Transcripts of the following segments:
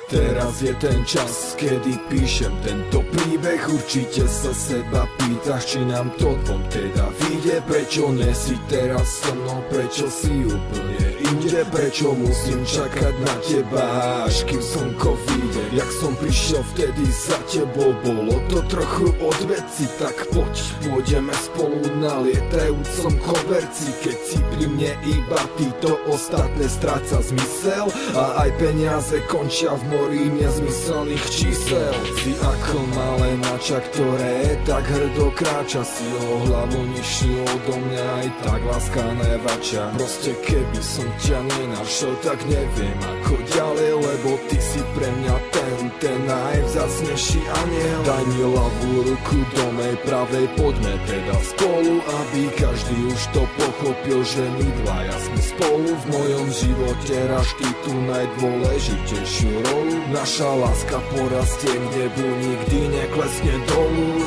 Teraz je ten čas, kedy píšem tento príbeh. Určite sa seba pýtaš, či nám to dvom teda vyjde. Prečo nesi teraz so mnou, prečo si úplne inde? Prečo musím čakať na teba, až kým slnko vyjde? Jak som prišiel vtedy za tebou, bolo to trochu od veci. Tak poď, pôjdeme spolu na lietajúcom koberci. Keď si pri mne iba títo ostatné stráca zmysel a aj peniaze končia v mori nezmyselných čísel. Si ako malé mača, ktoré tak hrdo kráča, si o hlavu nižšiu odo mňa, aj tak láska nevača. Proste keby som ťa nenašiel, tak neviem ako ďalej, lebo ty si pre mňa ten najvzácnejší aniel. Daj mi ľavú ruku do mej pravej, poďme teda spolu, aby každý už to pochopil, že my dvaja sme spolu. V mojom živote hráš ty tú najdôležitejšiu rolu. Naša láska porastie k nebu, nikdy neklesne dolu.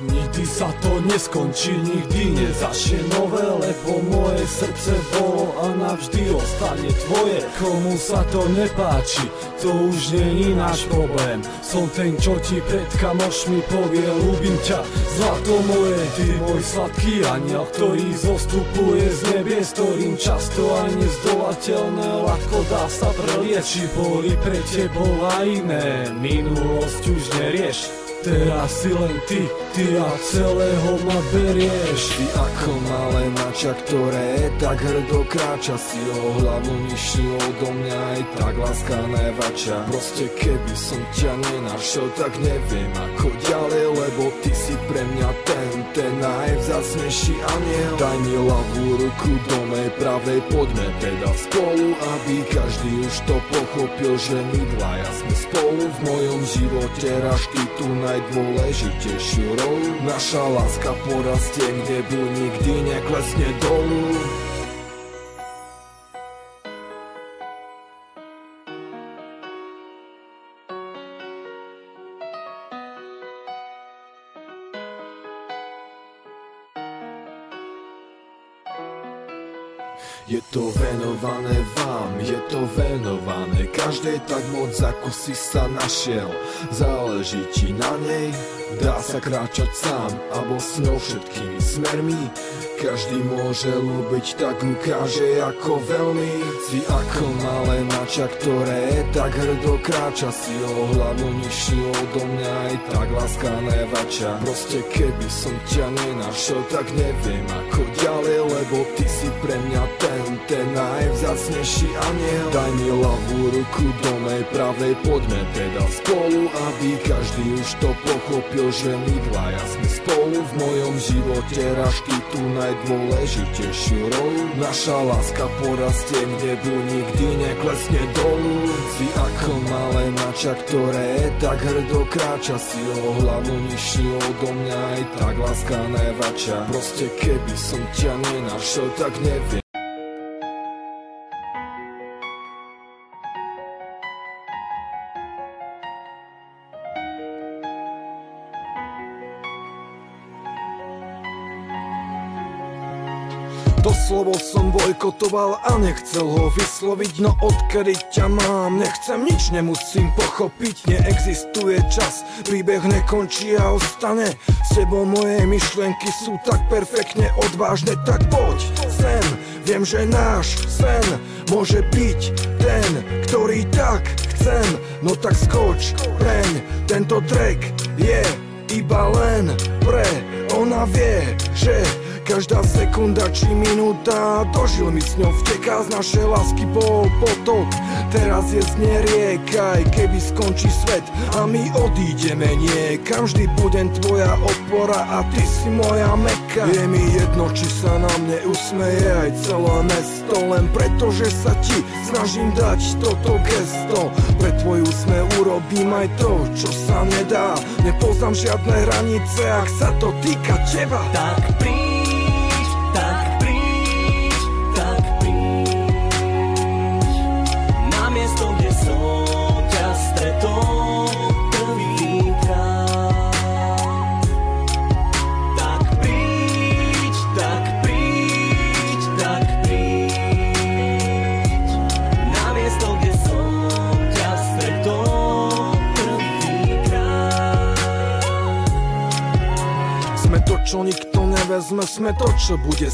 Nikdy sa to neskončí, nikdy nezačne nové, lebo moje srdce bolo a navždy ostane tvoje. Komu sa to nepáči, to už není náš problém. Som ten, čo ti pred kamošmi povie, ľúbim ťa, zlato moje. Ty môj sladký aniel, ktorý zostupuje z nebies, ktorým často aj nezdolateľné ľahko dá sa prelieť. Či boli pre tebou aj iné, minulosť už nerieš. Teraz si len ty a celého ma berieš. Ty ako malé mača, ktoré tak hrdo kráča, si o hlavu nižšiu odo mňa, aj tak láska nevača. Proste keby som ťa nenašiel, tak neviem ako ďalej, lebo ty si pre mňa ten najvzácnejší aniel. Daj mi ľavú ruku do mej pravej, poďme teda spolu, aby každý už to pochopil, že my dvaja sme spolu. V mojom živote hráš ty tú najdôležitejšiu rolu. Naša láska porastie k nebu, nikdy neklesne dolu. Je to venované vám, je to venované každej tak moc, ako si sa našiel. Záleží ti na nej, dá sa kráčať sám, alebo s ňou všetkými smermi. Každý môže ľúbiť, tak ukáže ako veľmi. Si ako malé mača, ktoré tak hrdo kráča, si o hlavu nižšiu odo mňa, aj tak láska nevača. Proste keby som ťa nenašiel, tak neviem ako ďalej, lebo ty si pre mňa ten najvzácnejší aniel. Daj mi ľavú ruku do mej pravej, poďme teda spolu, aby každý už to pochopil, že my dvaja sme spolu. V mojom živote hráš ty tú najdôležitejšiu rolu. Naša láska porastie k nebu, nikdy neklesne dolu. Si ako malé mača, ktoré tak hrdo kráča, si o hlavu nižšiu odo mňa, aj tak láska nevača. Proste keby som ťa nenašiel, tak neviem. To slovo som bojkotoval a nechcel ho vysloviť, no odkedy ťa mám, nechcem nič, nemusím pochopiť. Neexistuje čas, príbeh nekončí a ostane. S tebou moje myšlienky sú tak perfektne odvážne, tak poď sem. Viem, že náš sen môže byť ten, ktorý tak chcem. No tak skoč preň, tento track je iba len pre ona vie, že každá sekunda či minúta do žil mi s ňou vteká, z našej lásky bol potok. Teraz je z nej rieka, aj keby skončí svet a my odídeme niekam. Vždy budem tvoja opora a ty si moja meka. Je mi jedno, či sa na mne usmeje aj celé mesto, len preto, že sa ti snažím dať toto gesto. Pre tvoju úsmev urobím aj to, čo sa nedá. Nepoznám žiadne hranice, ak sa to týka teba. Tak príď, na miesto, kde som. sme to, čo bude